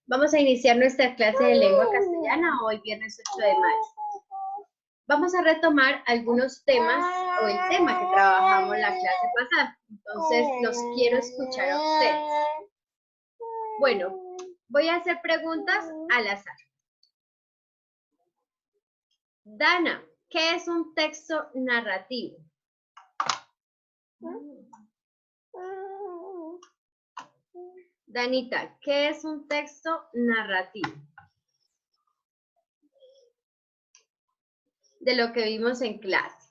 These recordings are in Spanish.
Vamos a iniciar nuestra clase de lengua castellana hoy viernes 8 de mayo. Vamos a retomar algunos temas o el tema que trabajamos la clase pasada. Entonces los quiero escuchar a ustedes. Bueno, voy a hacer preguntas al azar. Dana, ¿qué es un texto narrativo? Danita, ¿qué es un texto narrativo? De lo que vimos en clase.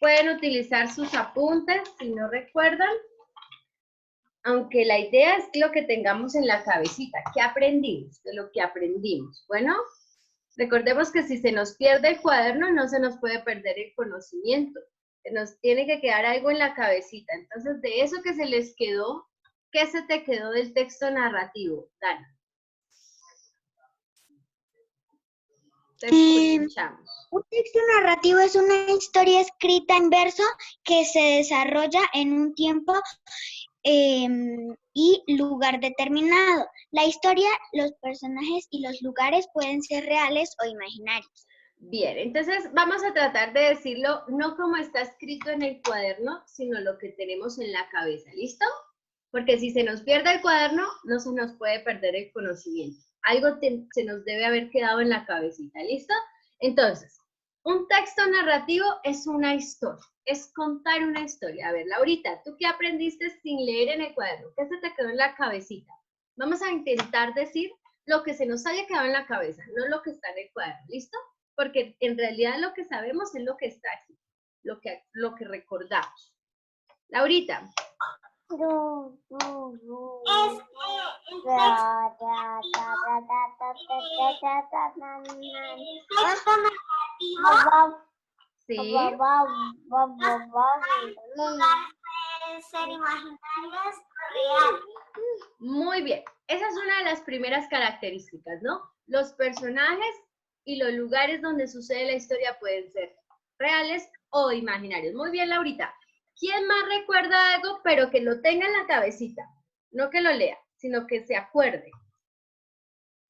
Pueden utilizar sus apuntes si no recuerdan, aunque la idea es lo que tengamos en la cabecita. ¿Qué aprendimos? De lo que aprendimos. Bueno, recordemos que si se nos pierde el cuaderno, no se nos puede perder el conocimiento. Se nos tiene que quedar algo en la cabecita. Entonces, de eso que se les quedó, ¿qué se te quedó del texto narrativo, Dana? Te escuchamos. Un texto narrativo es una historia escrita en verso que se desarrolla en un tiempo y lugar determinado. La historia, los personajes y los lugares pueden ser reales o imaginarios. Bien, entonces vamos a tratar de decirlo no como está escrito en el cuaderno, sino lo que tenemos en la cabeza, ¿listo? Porque si se nos pierde el cuaderno, no se nos puede perder el conocimiento. Algo se nos debe haber quedado en la cabecita, ¿listo? Entonces, un texto narrativo es una historia, es contar una historia. A ver, Laurita, ¿tú qué aprendiste sin leer en el cuaderno? ¿Qué se te quedó en la cabecita? Vamos a intentar decir lo que se nos haya quedado en la cabeza, no lo que está en el cuaderno, ¿listo? Porque en realidad lo que sabemos es lo que está aquí, lo que recordamos. Laurita. Sí. Ser imaginarias o reales. Muy bien. Esa es una de las primeras características, ¿no? Los personajes y los lugares donde sucede la historia pueden ser reales o imaginarios. Muy bien, Laurita. ¿Quién más recuerda algo, pero que lo tenga en la cabecita? No que lo lea, sino que se acuerde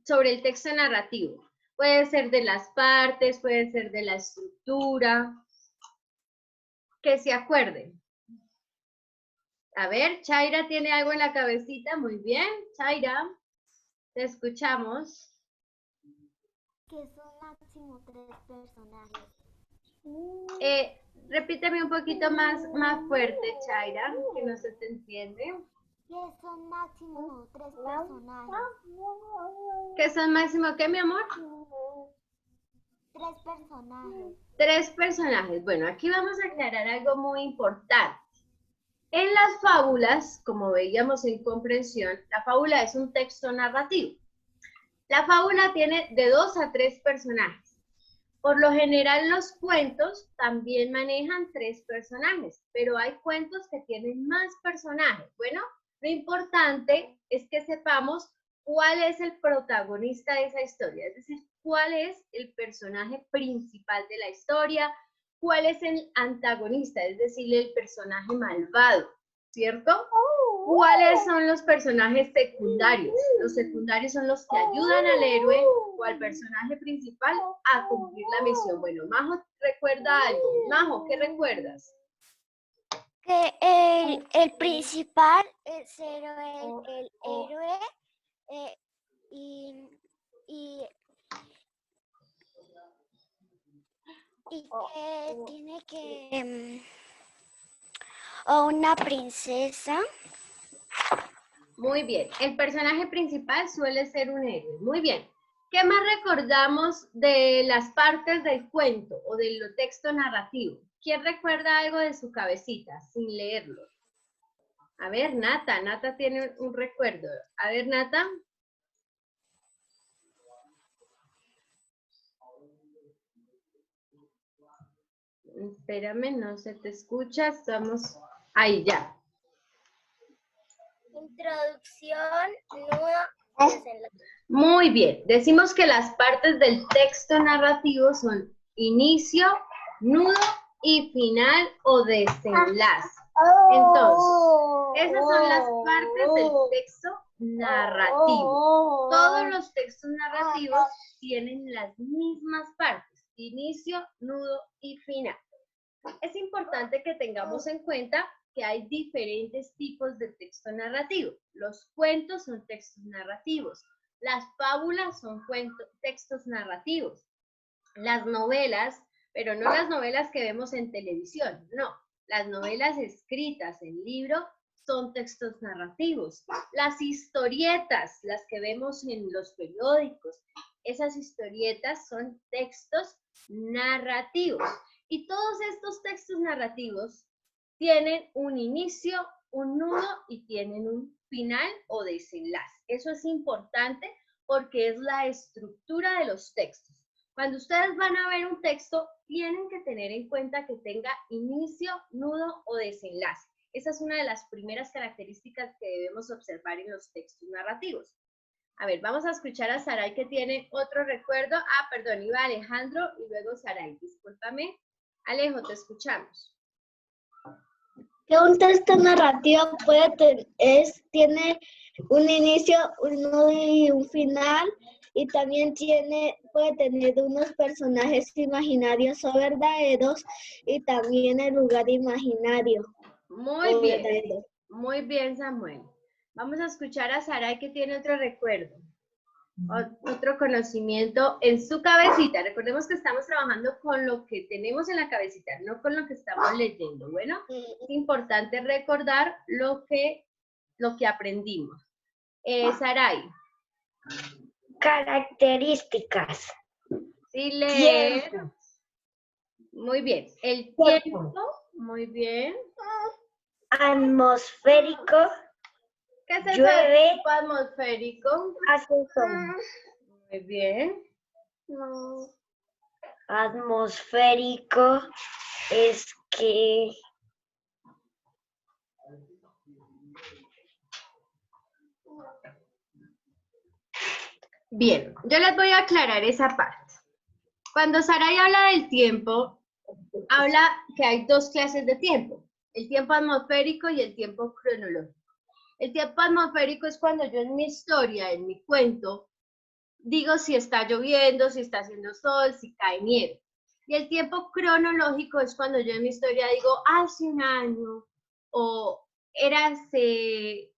sobre el texto narrativo. Puede ser de las partes, puede ser de la estructura. Que se acuerde. A ver, Chaira tiene algo en la cabecita. Muy bien, Chaira. Te escuchamos. Que son máximo 3 personajes. Repíteme un poquito más fuerte, Chaira, que no se te entiende. Que son máximo 3 personajes. ¿Qué son máximo qué, mi amor? 3 personajes. 3 personajes. Bueno, aquí vamos a aclarar algo muy importante. En las fábulas, como veíamos en comprensión, la fábula es un texto narrativo. La fábula tiene de 2 a 3 personajes. Por lo general los cuentos también manejan 3 personajes, pero hay cuentos que tienen más personajes. Bueno, lo importante es que sepamos cuál es el protagonista de esa historia, es decir, cuál es el personaje principal de la historia, cuál es el antagonista, es decir, el personaje malvado, ¿cierto? ¿Cuáles son los personajes secundarios? Los secundarios son los que ayudan al héroe o al personaje principal a cumplir la misión. Bueno, Majo recuerda algo. Majo, ¿qué recuerdas? Que el principal es el héroe y que tiene que o una princesa. Muy bien, el personaje principal suele ser un héroe. Muy bien. ¿Qué más recordamos de las partes del cuento o del texto narrativo? ¿Quién recuerda algo de su cabecita sin leerlo? A ver, Nata tiene un recuerdo. A ver, Nata. Espérame, no se te escucha, estamos ahí ya. Introducción, nudo, desenlace. Muy bien, decimos que las partes del texto narrativo son inicio, nudo y final o desenlace. Entonces, esas son las partes del texto narrativo. Todos los textos narrativos tienen las mismas partes, inicio, nudo y final. Es importante que tengamos en cuenta que hay diferentes tipos de texto narrativo. Los cuentos son textos narrativos, las fábulas son textos narrativos, las novelas, pero no las novelas que vemos en televisión, no, las novelas escritas en libro son textos narrativos. Las historietas, las que vemos en los periódicos, esas historietas son textos narrativos. Y todos estos textos narrativos tienen un inicio, un nudo y tienen un final o desenlace. Eso es importante porque es la estructura de los textos. Cuando ustedes van a ver un texto, tienen que tener en cuenta que tenga inicio, nudo o desenlace. Esa es una de las primeras características que debemos observar en los textos narrativos. A ver, vamos a escuchar a Saray que tiene otro recuerdo. Ah, perdón, iba Alejandro y luego Saray, discúlpame. Alejo, te escuchamos. Que un texto narrativo tiene un inicio, un nudo y un final, y también puede tener unos personajes imaginarios o verdaderos, y también el lugar imaginario. Muy bien, Samuel. Vamos a escuchar a Saray que tiene otro recuerdo, otro conocimiento en su cabecita. Recordemos que estamos trabajando con lo que tenemos en la cabecita, no con lo que estamos leyendo. Bueno, es importante recordar lo que aprendimos. Saray. Características. Sí, lee. Muy bien. El tiempo. Muy bien. Atmosférico. ¿Qué es eso llueve, de tiempo atmosférico? Hace sol. Muy bien. Atmosférico es que bien, yo les voy a aclarar esa parte. Cuando Saray habla del tiempo, habla que hay dos clases de tiempo, el tiempo atmosférico y el tiempo cronológico. El tiempo atmosférico es cuando yo en mi historia, en mi cuento, digo si está lloviendo, si está haciendo sol, si cae nieve. Y el tiempo cronológico es cuando yo en mi historia digo hace un año o era hace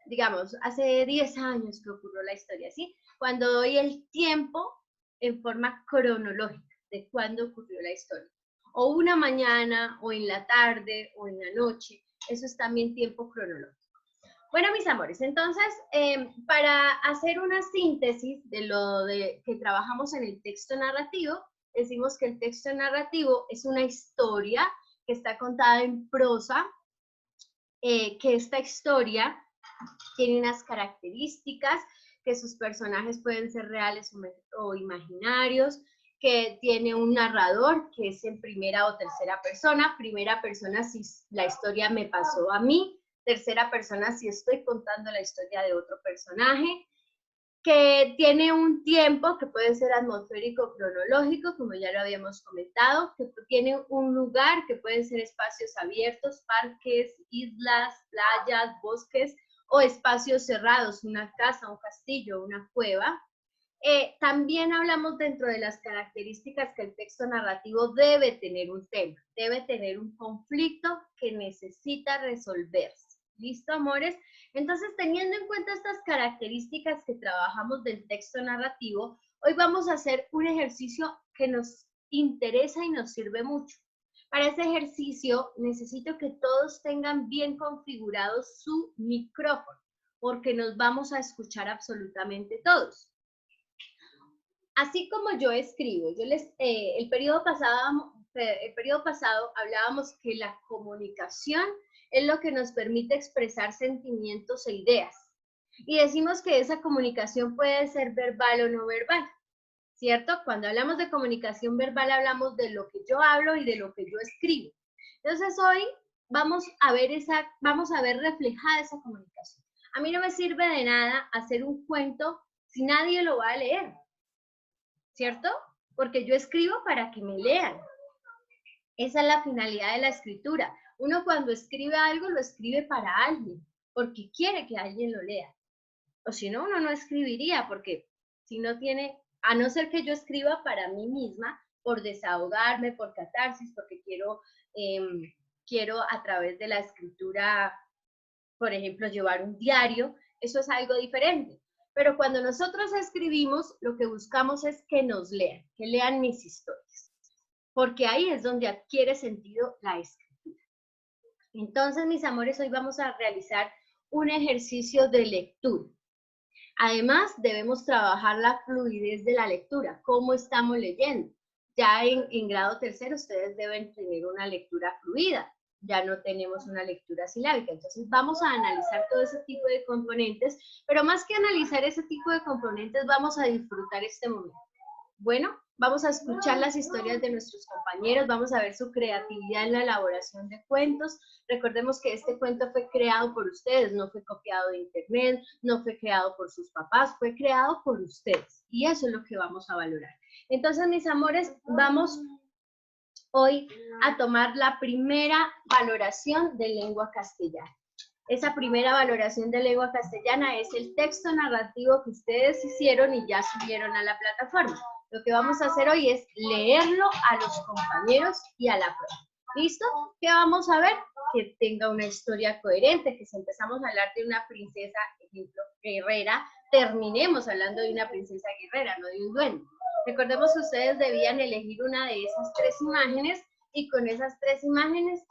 10 años que ocurrió la historia, ¿sí? Cuando doy el tiempo en forma cronológica de cuándo ocurrió la historia. O una mañana, o en la tarde, o en la noche. Eso es también tiempo cronológico. Bueno, mis amores, entonces, para hacer una síntesis de lo que trabajamos en el texto narrativo, decimos que el texto narrativo es una historia que está contada en prosa, que esta historia tiene unas características, que sus personajes pueden ser reales o imaginarios, que tiene un narrador que es en primera o tercera persona si la historia me pasó a mí, tercera persona si estoy contando la historia de otro personaje, que tiene un tiempo que puede ser atmosférico cronológico, como ya lo habíamos comentado, que tiene un lugar que pueden ser espacios abiertos, parques, islas, playas, bosques o espacios cerrados, una casa, un castillo, una cueva. También hablamos dentro de las características que el texto narrativo debe tener un tema, debe tener un conflicto que necesita resolverse. ¿Listo, amores? Entonces, teniendo en cuenta estas características que trabajamos del texto narrativo, hoy vamos a hacer un ejercicio que nos interesa y nos sirve mucho. Para ese ejercicio necesito que todos tengan bien configurado su micrófono, porque nos vamos a escuchar absolutamente todos. Así como yo escribo, el periodo pasado hablábamos que la comunicación es lo que nos permite expresar sentimientos e ideas. Y decimos que esa comunicación puede ser verbal o no verbal, ¿cierto? Cuando hablamos de comunicación verbal hablamos de lo que yo hablo y de lo que yo escribo. Entonces hoy vamos a ver reflejada esa comunicación. A mí no me sirve de nada hacer un cuento si nadie lo va a leer, ¿cierto? Porque yo escribo para que me lean. Esa es la finalidad de la escritura. Uno cuando escribe algo, lo escribe para alguien, porque quiere que alguien lo lea. O si no, uno no escribiría, porque si no tiene, a no ser que yo escriba para mí misma, por desahogarme, por catarsis, porque quiero a través de la escritura, por ejemplo, llevar un diario, eso es algo diferente. Pero cuando nosotros escribimos, lo que buscamos es que nos lean, que lean mis historias, porque ahí es donde adquiere sentido la escritura. Entonces, mis amores, hoy vamos a realizar un ejercicio de lectura. Además, debemos trabajar la fluidez de la lectura, cómo estamos leyendo. Ya en grado tercero ustedes deben tener una lectura fluida, ya no tenemos una lectura silábica. Entonces vamos a analizar todo ese tipo de componentes, pero más que analizar ese tipo de componentes, vamos a disfrutar este momento. Bueno, vamos a escuchar las historias de nuestros compañeros, vamos a ver su creatividad en la elaboración de cuentos. Recordemos que este cuento fue creado por ustedes, no fue copiado de internet, no fue creado por sus papás, fue creado por ustedes. Y eso es lo que vamos a valorar. Entonces, mis amores, vamos hoy a tomar la primera valoración de lengua castellana. Esa primera valoración de lengua castellana es el texto narrativo que ustedes hicieron y ya subieron a la plataforma. Lo que vamos a hacer hoy es leerlo a los compañeros y a la profe. ¿Listo? ¿Qué vamos a ver? Que tenga una historia coherente, que si empezamos a hablar de una princesa, ejemplo, guerrera, terminemos hablando de una princesa guerrera, no de un duende. Recordemos que ustedes debían elegir una de esas tres imágenes y con esas tres imágenes,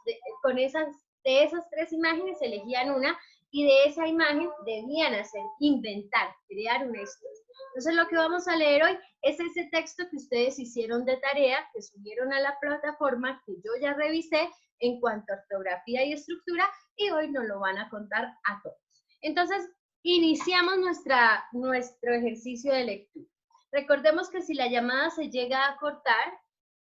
de esas tres imágenes elegían una y de esa imagen debían inventar, crear una historia. Entonces lo que vamos a leer hoy es ese texto que ustedes hicieron de tarea, que subieron a la plataforma, que yo ya revisé en cuanto a ortografía y estructura, y hoy nos lo van a contar a todos. Entonces, iniciamos nuestro ejercicio de lectura. Recordemos que si la llamada se llega a cortar,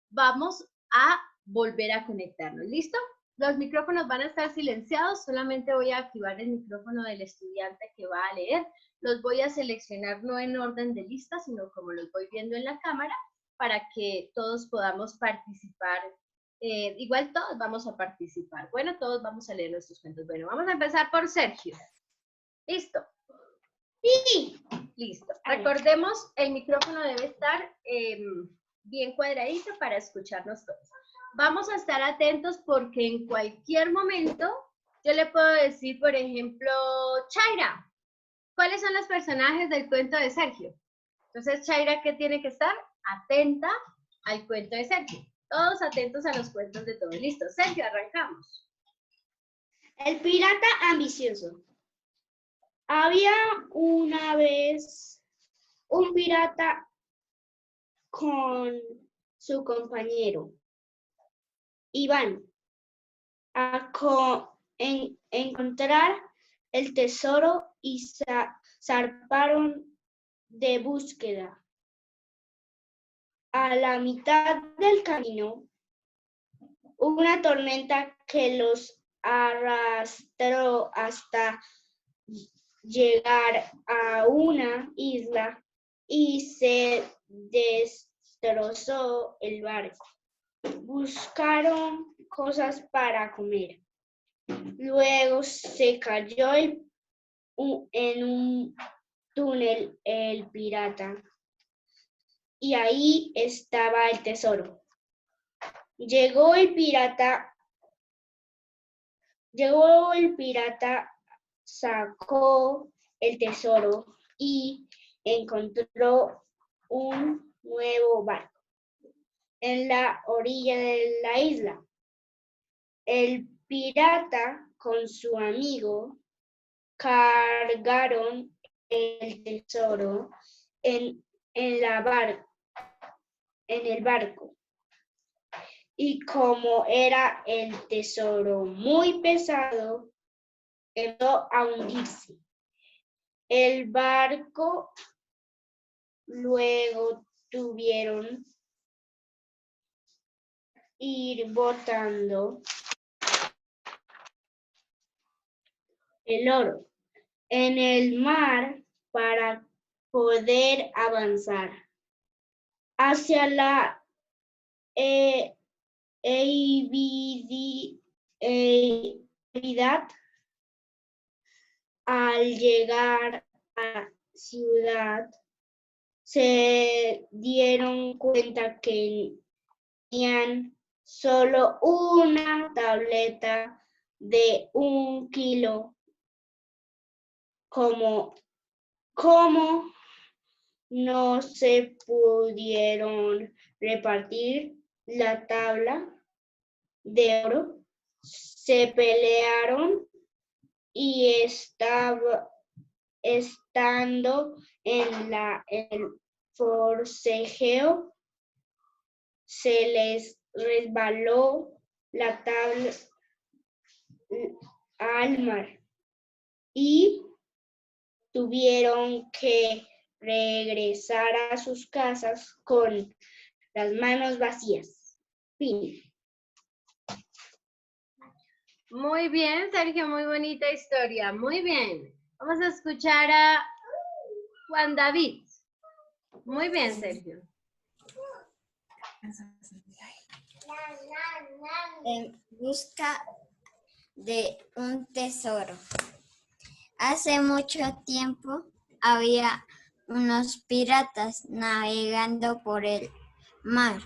vamos a volver a conectarnos. ¿Listo? Los micrófonos van a estar silenciados, solamente voy a activar el micrófono del estudiante que va a leer. Los voy a seleccionar no en orden de lista, sino como los voy viendo en la cámara, para que todos podamos participar. Igual todos vamos a participar. Bueno, todos vamos a leer nuestros cuentos. Bueno, vamos a empezar por Sergio. ¿Listo? Sí. Listo. Recordemos, el micrófono debe estar bien cuadradito para escucharnos todos. Vamos a estar atentos porque en cualquier momento yo le puedo decir, por ejemplo, Chaira, ¿cuáles son los personajes del cuento de Sergio? Entonces, Chaira, ¿qué tiene que estar? Atenta al cuento de Sergio. Todos atentos a los cuentos de todos. Listo, Sergio, arrancamos. El pirata ambicioso. Había una vez un pirata con su compañero, Iván, a encontrar el tesoro y zarparon de búsqueda. A la mitad del camino, una tormenta que los arrastró hasta llegar a una isla y se destrozó el barco. Buscaron cosas para comer. Luego se cayó en un túnel el pirata y ahí estaba el tesoro. Llegó el pirata, sacó el tesoro y encontró un nuevo barco en la orilla de la isla. El pirata con su amigo cargaron el tesoro en el barco. Y como era el tesoro muy pesado, empezó a hundirse. El barco luego tuvieron ir botando el oro en el mar para poder avanzar hacia la evidad. Al llegar la ciudad se dieron cuenta que tenían solo una tableta de 1 kilo. Como no se pudieron repartir la tabla de oro, se pelearon y estando en el forcejeo, se les resbaló la tabla al mar y tuvieron que regresar a sus casas con las manos vacías. Fin. Muy bien, Sergio, muy bonita historia. Muy bien. Vamos a escuchar a Juan David. Muy bien, Sergio. En busca de un tesoro. Hace mucho tiempo había unos piratas navegando por el mar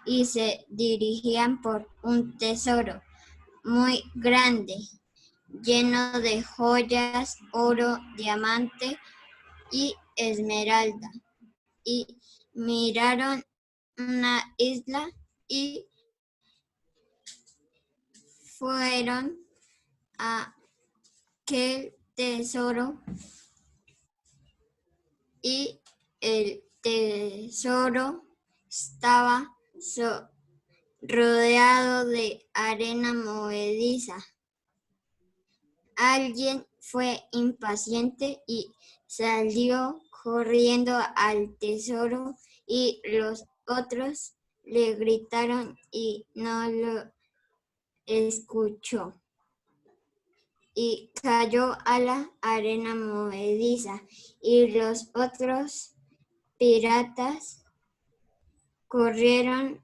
y se dirigían por un tesoro muy grande, lleno de joyas, oro, diamante y esmeralda. Y miraron una isla y fueron a aquel tesoro y el tesoro estaba rodeado de arena movediza. Alguien fue impaciente y salió corriendo al tesoro y los otros le gritaron y no lo escuchó. Y cayó a la arena movediza y los otros piratas corrieron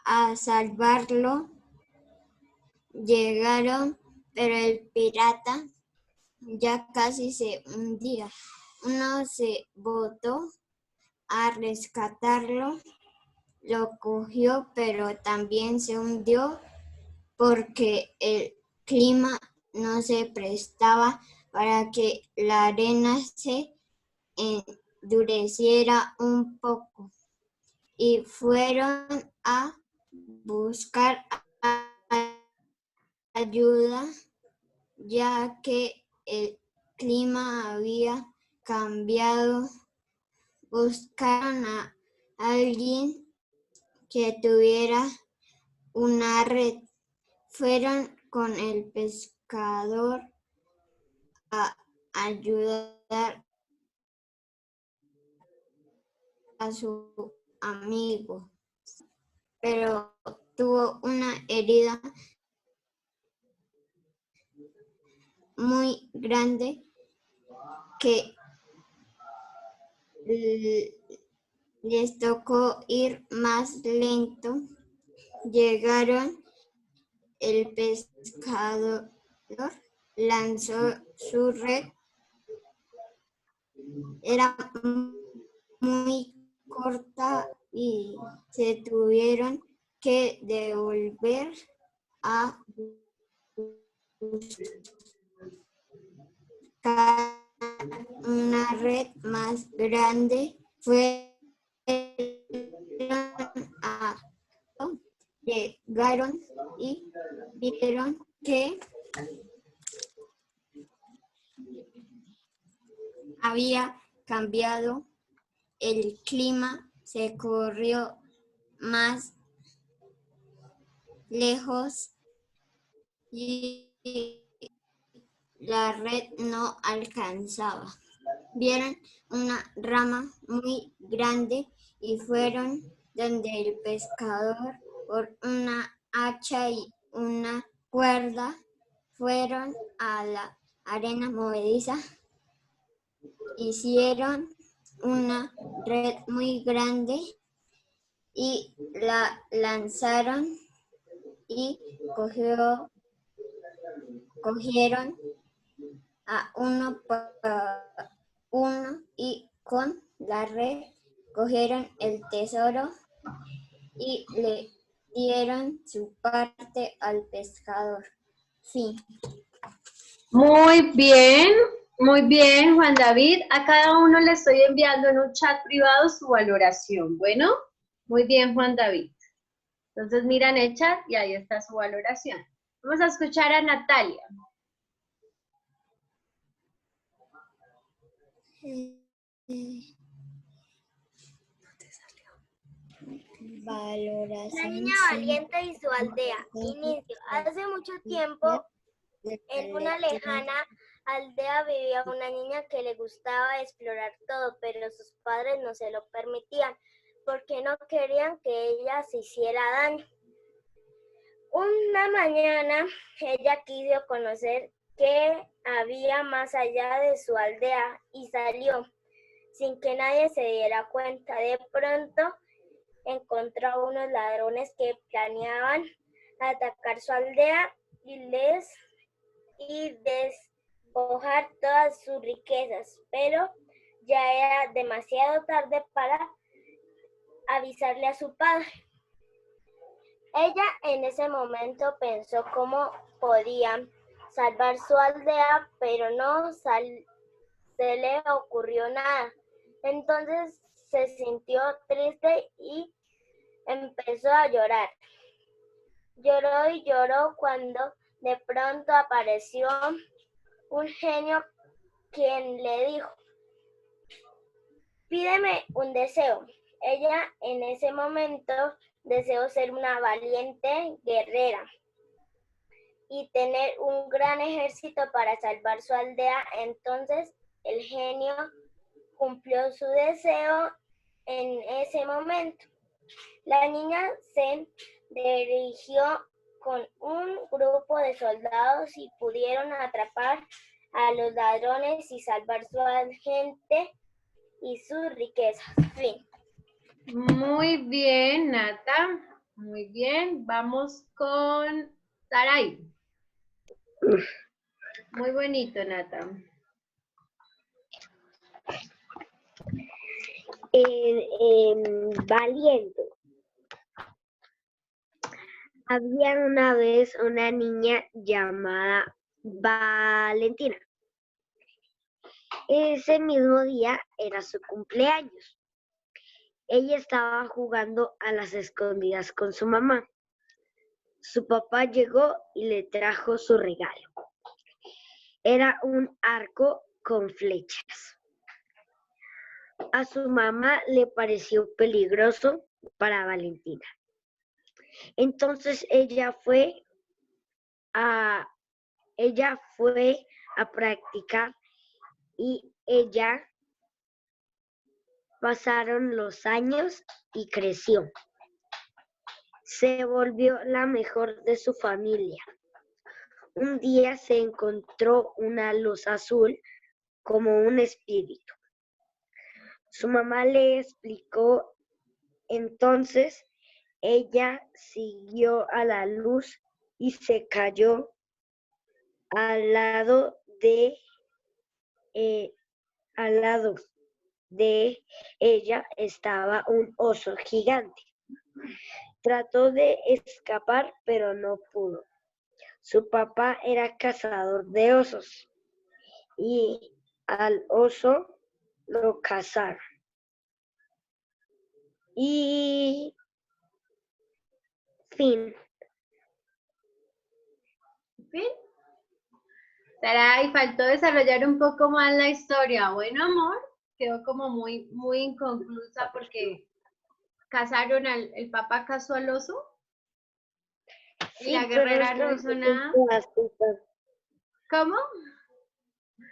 a salvarlo. Llegaron, pero el pirata ya casi se hundía. Uno se botó a rescatarlo, lo cogió, pero también se hundió porque el clima no se prestaba para que la arena se endureciera un poco y fueron a buscar ayuda ya que el clima había cambiado. Buscaron a alguien que tuviera una red. Fueron con el pescador a ayudar a su amigo, pero tuvo una herida muy grande que les tocó ir más lento. Llegaron, el pescador lanzó su red. Era muy corta y se tuvieron que devolver a buscar una red más grande. Llegaron y vieron que había cambiado el clima, se corrió más lejos y la red no alcanzaba. Vieron una rama muy grande y fueron donde el pescador por una hacha y una cuerda. Fueron a la arena movediza, hicieron una red muy grande y la lanzaron y cogieron a uno uno y con la red cogieron el tesoro y le dieron su parte al pescador. Fin. Muy bien, Juan David. A cada uno le estoy enviando en un chat privado su valoración. Bueno, muy bien, Juan David. Entonces miran el chat y ahí está su valoración. Vamos a escuchar a Natalia. Valoración. La niña valiente y su aldea. Inicio. Hace mucho tiempo, en una lejana aldea vivía una niña que le gustaba explorar todo, pero sus padres no se lo permitían porque no querían que ella se hiciera daño. Una mañana ella quiso conocer qué había más allá de su aldea y salió sin que nadie se diera cuenta. De pronto encontró a unos ladrones que planeaban atacar su aldea y despojar todas sus riquezas, pero ya era demasiado tarde para avisarle a su padre. Ella en ese momento pensó cómo podía salvar su aldea, pero no se le ocurrió nada. Entonces se sintió triste y empezó a llorar. Lloró y lloró cuando de pronto apareció un genio quien le dijo: pídeme un deseo. Ella en ese momento deseó ser una valiente guerrera y tener un gran ejército para salvar su aldea. Entonces el genio cumplió su deseo en ese momento. La niña se dirigió con un grupo de soldados y pudieron atrapar a los ladrones y salvar su gente y sus riquezas. Fin. Muy bien, Nata. Muy bien. Vamos con Saray. Muy bonito, Nata. Valiente. Había una vez una niña llamada Valentina. Ese mismo día era su cumpleaños. Ella estaba jugando a las escondidas con su mamá. Su papá llegó y le trajo su regalo. Era un arco con flechas. A su mamá le pareció peligroso para Valentina. Entonces ella fue a practicar y pasaron los años y creció. Se volvió la mejor de su familia. Un día se encontró una luz azul como un espíritu. Su mamá le explicó, entonces ella siguió a la luz y se cayó. Al lado de ella estaba un oso gigante. Trató de escapar, pero no pudo. Su papá era cazador de osos y al oso lo cazaron. Y fin. ¿Fin? Saray, faltó desarrollar un poco más la historia. Bueno, amor, quedó como muy inconclusa porque cazaron el papá cazó al oso y Sí, la pero guerrera es que no me hizo falta nada. un pedacito. ¿Cómo?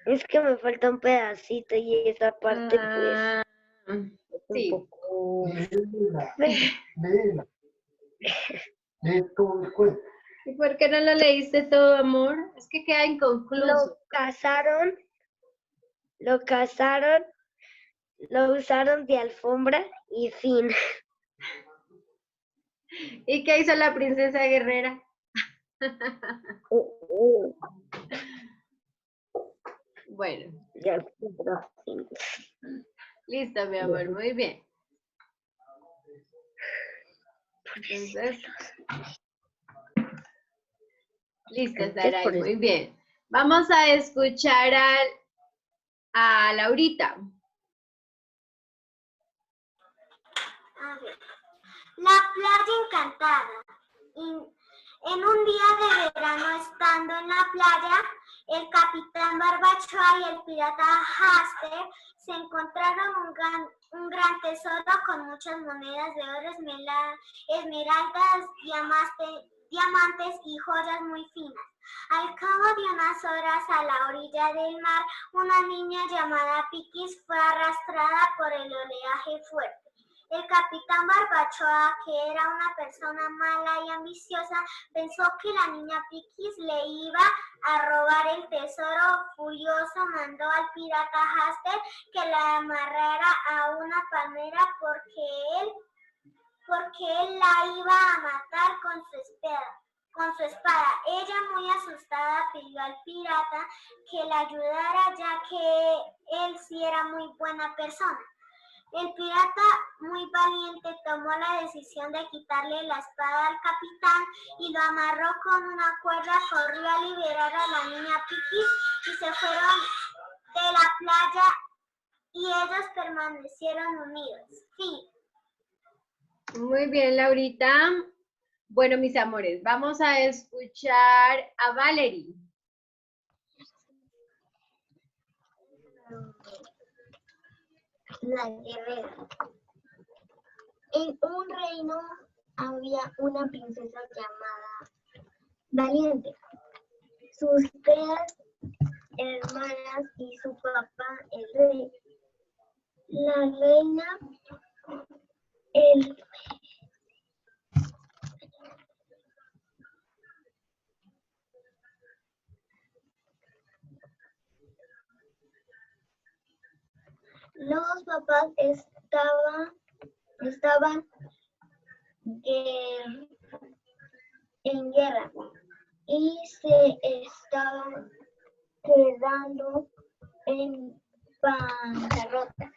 Es que me falta un pedacito y esa parte pues Ah, es un sí. poco... ¿Y por qué no lo leíste todo, amor? Es que queda inconcluso. Lo cazaron, lo usaron de alfombra y fin. ¿Y qué hizo la princesa guerrera? Bueno, Ya, listo, mi amor, muy bien. Entonces, listo, Saray, muy bien. Vamos a escuchar a Laurita. A ver. La playa encantada. En un día de verano, estando en la playa, el capitán Barbachoa y el pirata Hasper se encontraron un gran tesoro con muchas monedas de oro, esmeraldas, diamantes y joyas muy finas. Al cabo de unas horas, a la orilla del mar, una niña llamada Piquis fue arrastrada por el oleaje fuerte. El capitán Barbachoa, que era una persona mala y ambiciosa, pensó que la niña Piquis le iba a robar el tesoro. Furioso, mandó al pirata Hasper que la amarrara a una palmera porque él la iba a matar con su espada. Ella, muy asustada, pidió al pirata que la ayudara, ya que él sí era muy buena persona. El pirata, muy valiente, tomó la decisión de quitarle la espada al capitán y lo amarró con una cuerda, corrió a liberar a la niña Piquis y se fueron de la playa y ellos permanecieron unidos. Fin. Muy bien, Laurita. Bueno, mis amores, vamos a escuchar a Valerie. La guerrera. En un reino había una princesa llamada Valiente. Sus 3 hermanas y su papá, el rey. La reina, los papás estaban en guerra y se estaban quedando en bancarrota.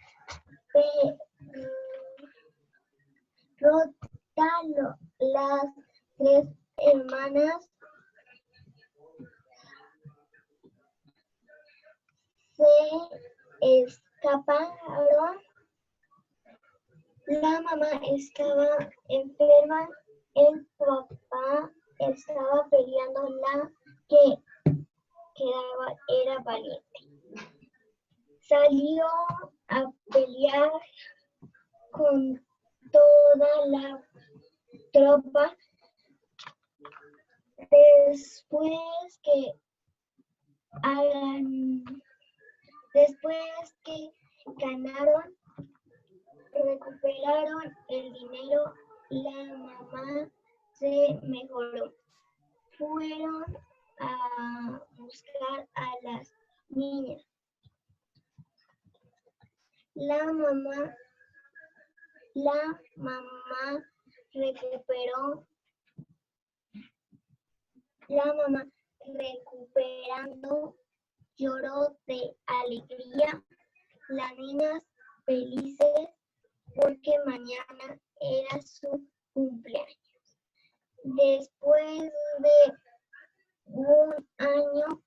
Las 3 hermanas se escaparon. La mamá estaba enferma, el papá estaba peleando, la que quedaba era valiente. Salió a pelear con toda la tropa. Después que ganaron, recuperaron el dinero, la mamá se mejoró. Fueron a buscar a las niñas. La mamá recuperando lloró de alegría. Las niñas felices porque mañana era su cumpleaños. Después de un año,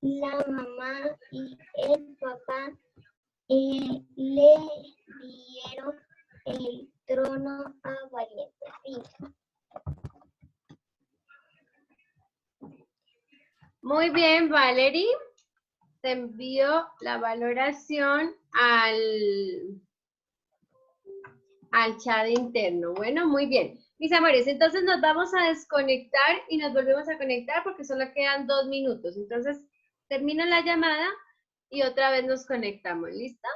la mamá y el papá le dieron el trono a Valiente. Fin. Muy bien, Valerie. Te envío la valoración al chat interno. Bueno, muy bien. Mis amores, entonces nos vamos a desconectar y nos volvemos a conectar porque solo quedan 2 minutos. Entonces, termino la llamada y otra vez nos conectamos. ¿Listo?